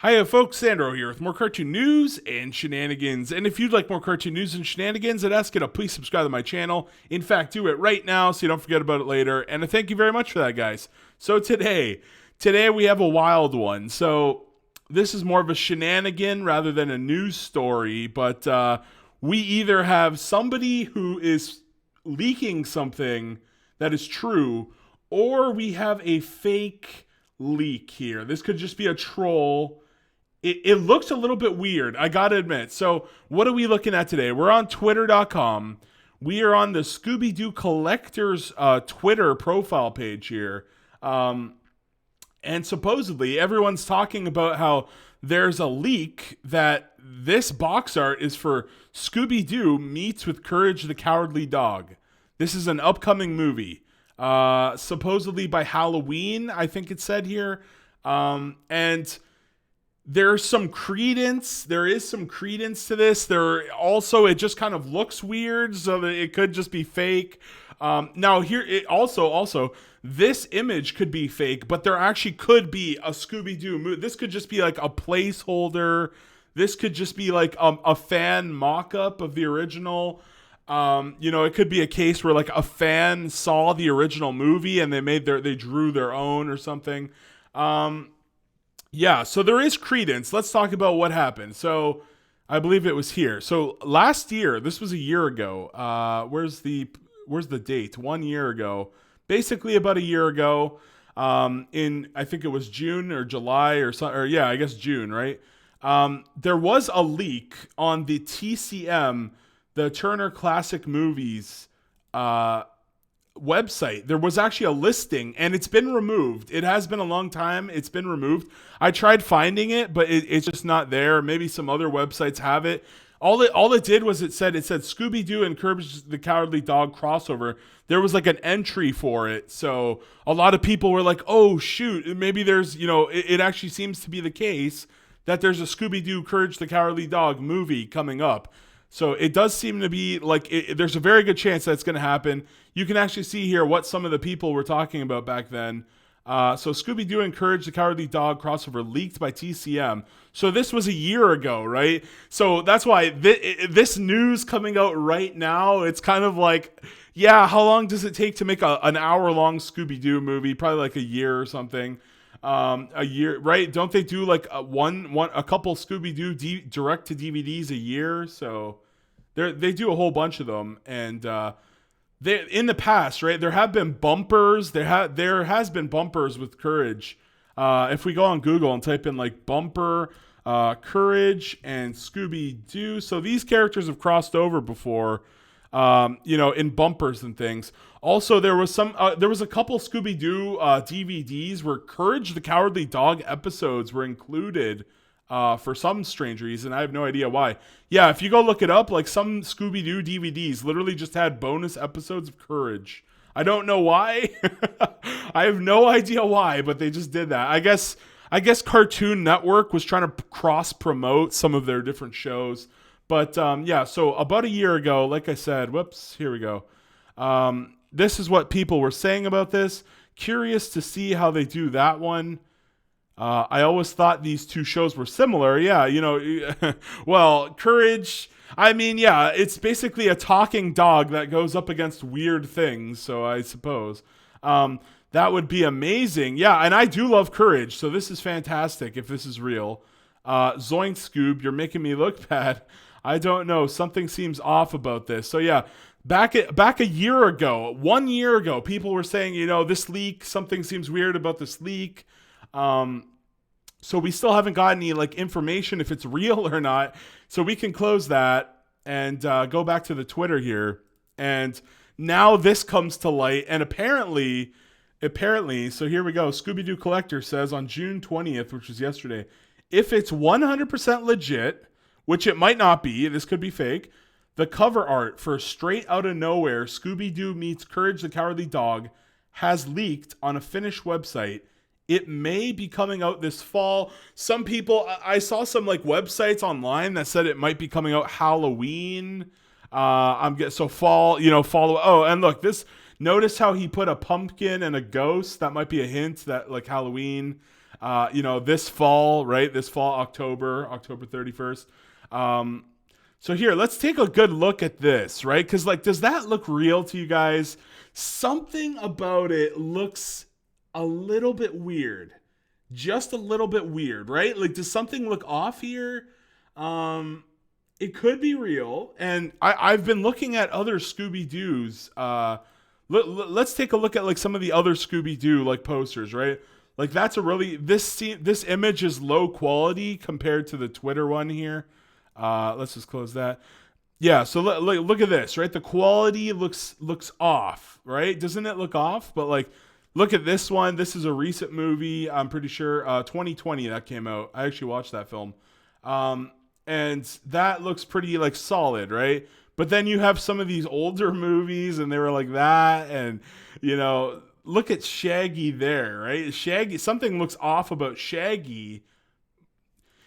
Hiya folks, Sandro here with more cartoon news and shenanigans. And if you'd like more cartoon news and shenanigans, I'd ask you to please subscribe to my channel. In fact, do it right now so you don't forget about it later. And I thank you very much for that, guys. So today we have a wild one. So this is more of a shenanigan rather than a news story, but we either have somebody who is leaking something that is true, or we have a fake leak here. This could just be a troll. It looks a little bit weird, I gotta admit. So what are we looking at today? We're on twitter.com. We are on the Scooby-Doo Collectors Twitter profile page here. And supposedly everyone's talking about how there's a leak that this box art is for Scooby-Doo Meets with Courage the Cowardly Dog. This is an upcoming movie. Supposedly by Halloween, I think it said here. And there's some credence. There is some credence to this. There also, it just kind of looks weird, so that it could just be fake. Now here, it also, this image could be fake, but there actually could be a Scooby-Doo movie. This could just be like a placeholder. This could just be like a fan mock-up of the original. It could be a case where like a fan saw the original movie and they drew their own or something. Yeah, so there is credence. Let's talk about what happened. So I believe it was here. So last year, this was a year ago. Where's the date? 1 year ago. Basically about a year ago. In I think it was June or July I guess June, right? There was a leak on the TCM, the Turner Classic Movies website. There was actually a listing and it's been removed. It has been a long time. It's been removed. I tried finding it, but it's just not there. Maybe some other websites have it. All it did was it said Scooby-Doo and Courage the Cowardly Dog crossover. There was like an entry for it. So a lot of people were like, oh shoot, maybe there's, it actually seems to be the case that there's a Scooby-Doo Courage the Cowardly Dog movie coming up. So it does seem to be like there's a very good chance that's going to happen. You can actually see here what some of the people were talking about back then. So Scooby-Doo and Courage the Cowardly Dog crossover leaked by TCM. So this was a year ago, right? So that's why this news coming out right now, it's kind of like, yeah, how long does it take to make an hour-long Scooby-Doo movie? Probably like a year or something. A year, right? Don't they do like a couple Scooby-Doo direct to DVDs a year? So they do a whole bunch of them, and they in the past, right? There have been bumpers. There has been bumpers with Courage. If we go on Google and type in like bumper, Courage and Scooby-Doo, so these characters have crossed over before. In bumpers and things. Also, there was a couple Scooby-Doo DVDs where Courage the Cowardly Dog episodes were included for some strange reason. I have no idea why. Yeah, if you go look it up, like some Scooby-Doo DVDs literally just had bonus episodes of Courage. I don't know why. I have no idea why, but they just did that. I guess Cartoon Network was trying to cross-promote some of their different shows. But so about a year ago, like I said, here we go. This is what people were saying about this. Curious to see how they do that one. I always thought these two shows were similar. Yeah, well, Courage, it's basically a talking dog that goes up against weird things, so I suppose. That would be amazing. Yeah, and I do love Courage, so this is fantastic if this is real. Zoink Scoob, you're making me look bad. I don't know. Something seems off about this. So yeah, back a year ago, 1 year ago, people were saying, this leak, something seems weird about this leak. So we still haven't got any like information if it's real or not. So we can close that and go back to the Twitter here. And now this comes to light. And apparently, so here we go. Scooby-Doo Collector says on June 20th, which was yesterday, if it's 100% legit, which it might not be, this could be fake, the cover art for Straight Outta Nowhere Scooby-Doo Meets Courage the Cowardly Dog has leaked on a Finnish website. It may be coming out this fall. Some people, I saw some like websites online that said it might be coming out Halloween. Fall, follow. Oh, and look, notice how he put a pumpkin and a ghost. That might be a hint that like Halloween. this fall, right? This fall, October 31st. So here, let's take a good look at this, right? Because like, does that look real to you guys? Something about it looks a little bit weird, just a little bit weird, right? Like, does something look off here? It could be real, and I've been looking at other Scooby Doo's. Let's take a look at like some of the other Scooby Doo like posters, right? Like that's a really this image is low quality compared to the Twitter one here. Let's just close that. Yeah, so look at this, right? The quality looks off, right? Doesn't it look off? But like, look at this one. This is a recent movie. I'm pretty sure 2020 that came out. I actually watched that film. And that looks pretty like solid, right? But then you have some of these older movies and they were like that. And, look at Shaggy there, right? Shaggy, something looks off about Shaggy.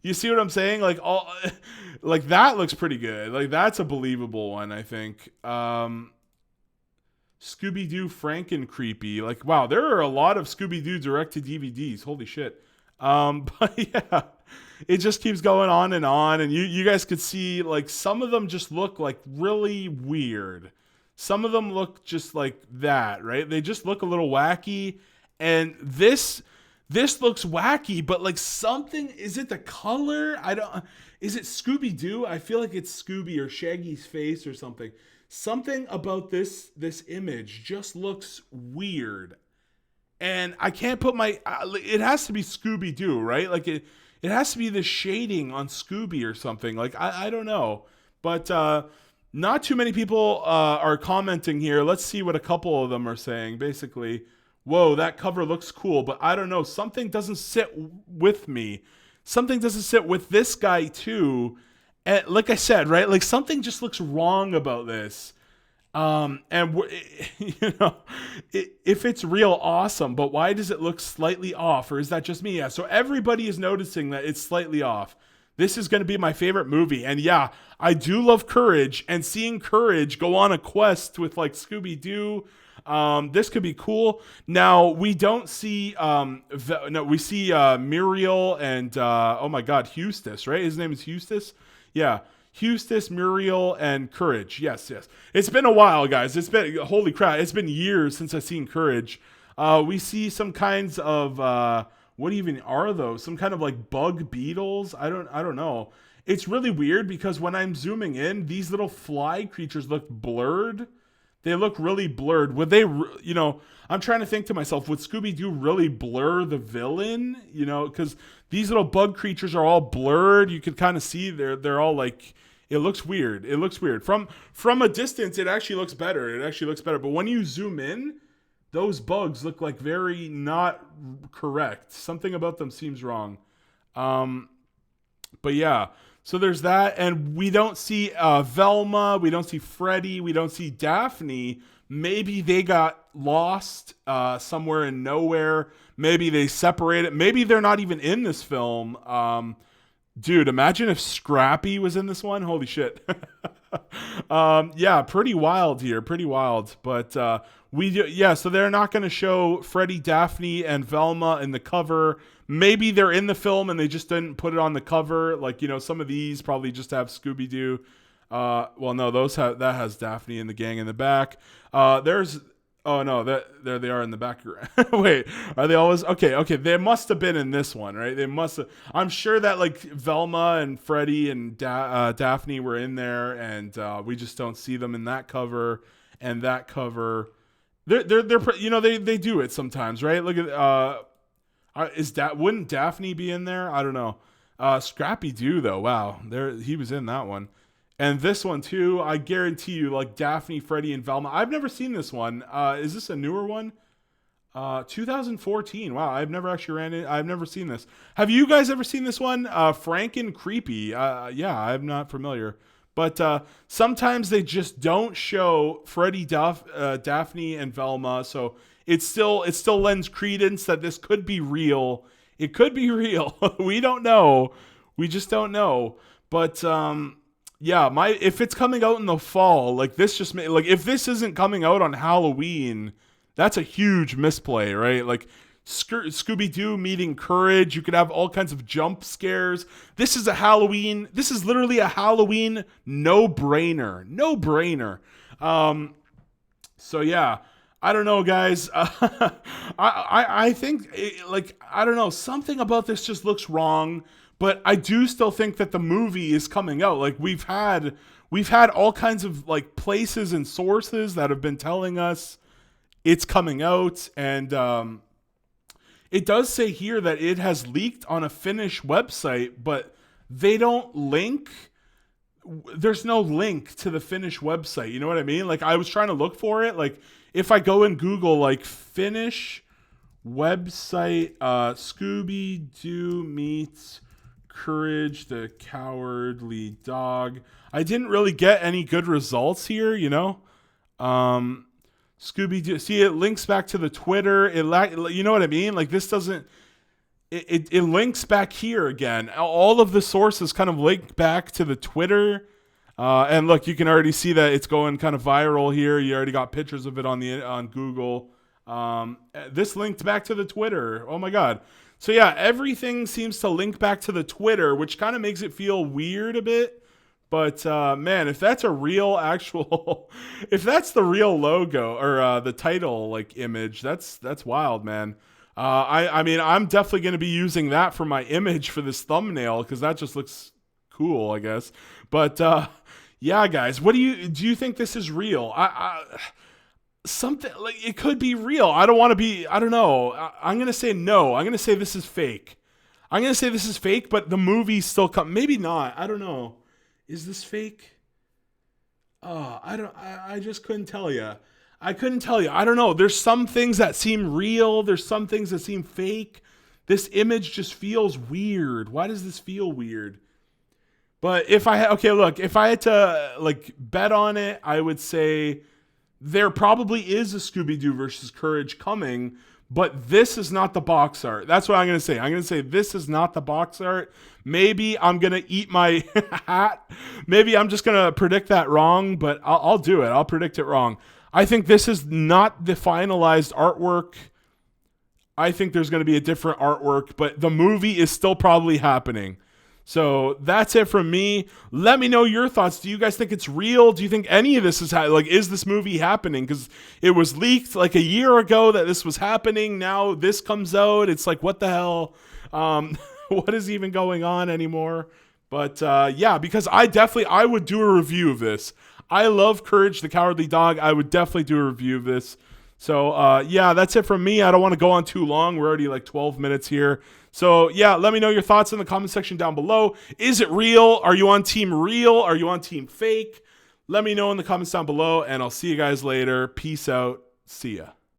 You see what I'm saying? Like like that looks pretty good. Like that's a believable one, I think. Scooby-Doo Franken-Creepy. Like, wow, there are a lot of Scooby-Doo direct-to-DVDs. Holy shit. But yeah, it just keeps going on. And you guys could see, like, some of them just look, like, really weird. Some of them look just like that, right? They just look a little wacky. And this looks wacky, but, like, something... Is it the color? Is it Scooby-Doo? I feel like it's Scooby or Shaggy's face or something. Something about this image just looks weird. And I can't put it has to be Scooby-Doo, right? Like it has to be the shading on Scooby or something. Like, I don't know. But not too many people are commenting here. Let's see what a couple of them are saying. Basically, whoa, that cover looks cool, but I don't know. Something doesn't sit with me. Something doesn't sit with this guy too. And like I said, right? Like something just looks wrong about this. If it's real, awesome, but why does it look slightly off? Or is that just me? Yeah. So everybody is noticing that it's slightly off. This is going to be my favorite movie. And yeah, I do love Courage, and seeing Courage go on a quest with like Scooby-Doo. This could be cool. Now we don't see, we see, Muriel and, oh my God, Eustace, right? His name is Eustace. Yeah. Eustace, Muriel, and Courage. Yes. It's been a while, guys. Holy crap. It's been years since I've seen Courage. We see some kinds of, what even are those? Some kind of like bug beetles? I don't know. It's really weird because when I'm zooming in, these little fly creatures look blurred. They look really blurred. Would they, I'm trying to think to myself, would Scooby-Doo really blur the villain? Because these little bug creatures are all blurred. You could kind of see they're all like, it looks weird. It looks weird. From a distance, it actually looks better. But when you zoom in, those bugs look like very not correct. Something about them seems wrong. But yeah. So there's that, and we don't see Velma, we don't see Freddy, we don't see Daphne. Maybe they got lost somewhere in nowhere. Maybe they separated. Maybe they're not even in this film. Dude, imagine if Scrappy was in this one. Holy shit. Yeah, pretty wild here. Pretty wild. But so they're not going to show Freddy, Daphne, and Velma in the cover. Maybe they're in the film and they just didn't put it on the cover. Like, some of these probably just have Scooby-Doo. Well, no, that has Daphne and the gang in the back. Oh no, there they are in the background. Wait, are they always okay? They must have been in this one, right? They must have. I'm sure that like Velma and Freddy and Daphne were in there, and we just don't see them in that cover and that cover. They do it sometimes, right? Look at wouldn't Daphne be in there? I don't know. Scrappy-Doo though, wow, he was in that one. And this one too, I guarantee you, like Daphne, Freddy, and Velma. I've never seen this one. Is this a newer one? 2014. Wow, I've never seen this. Have you guys ever seen this one? Franken Creepy. Yeah, I'm not familiar. But sometimes they just don't show Freddy, Daphne, and Velma. So it still lends credence that this could be real. It could be real. We don't know. We just don't know. But if it's coming out in the fall, like this just if this isn't coming out on Halloween, that's a huge misplay, right? Like Scooby-Doo meeting Courage. You could have all kinds of jump scares. This is literally a Halloween no-brainer. No-brainer. So yeah, I don't know, guys. I think I don't know, something about this just looks wrong. But I do still think that the movie is coming out. Like we've had all kinds of like places and sources that have been telling us it's coming out, and it does say here that it has leaked on a Finnish website, but they don't link. There's no link to the Finnish website. You know what I mean? Like I was trying to look for it. Like if I go and Google like Finnish website, Scooby-Doo meets Courage the Cowardly Dog, I didn't really get any good results here, you know. Scooby-Doo, see, it links back to the Twitter. You know what I mean? Like this doesn't. It links back here again. All of the sources kind of link back to the Twitter, and look, you can already see that it's going kind of viral here. You already got pictures of it on Google. This linked back to the Twitter. Oh my God. So yeah, everything seems to link back to the Twitter, which kind of makes it feel weird a bit. But man, if that's a real actual, if that's the real logo or the title like image, that's wild, man. I mean, I'm definitely going to be using that for my image for this thumbnail because that just looks cool, I guess. But yeah, guys, do you think this is real? Something like it could be real. I don't want to be. I don't know. I'm gonna say no. I'm gonna say this is fake. But the movie's still come. Maybe not. I don't know. Is this fake? Oh, I don't. I just couldn't tell you. I don't know. There's some things that seem real. There's some things that seem fake. This image just feels weird. Why does this feel weird? But if I had to like bet on it, I would say there probably is a Scooby-Doo versus Courage coming, but this is not the box art. That's what I'm going to say. I'm going to say this is not the box art. Maybe I'm going to eat my hat. Maybe I'm just going to predict that wrong, but I'll do it. I'll predict it wrong. I think this is not the finalized artwork. I think there's going to be a different artwork, but the movie is still probably happening. So that's it from me. Let me know your thoughts. Do you guys think it's real? Do you think any of this is this movie happening? Because it was leaked like a year ago that this was happening. Now this comes out. It's like, what the hell? What is even going on anymore? But yeah, because I would do a review of this. I love Courage the Cowardly Dog. I would definitely do a review of this. So yeah, that's it from me. I don't want to go on too long. We're already like 12 minutes here. So yeah, let me know your thoughts in the comment section down below. Is it real? Are you on team real? Are you on team fake? Let me know in the comments down below, and I'll see you guys later. Peace out. See ya.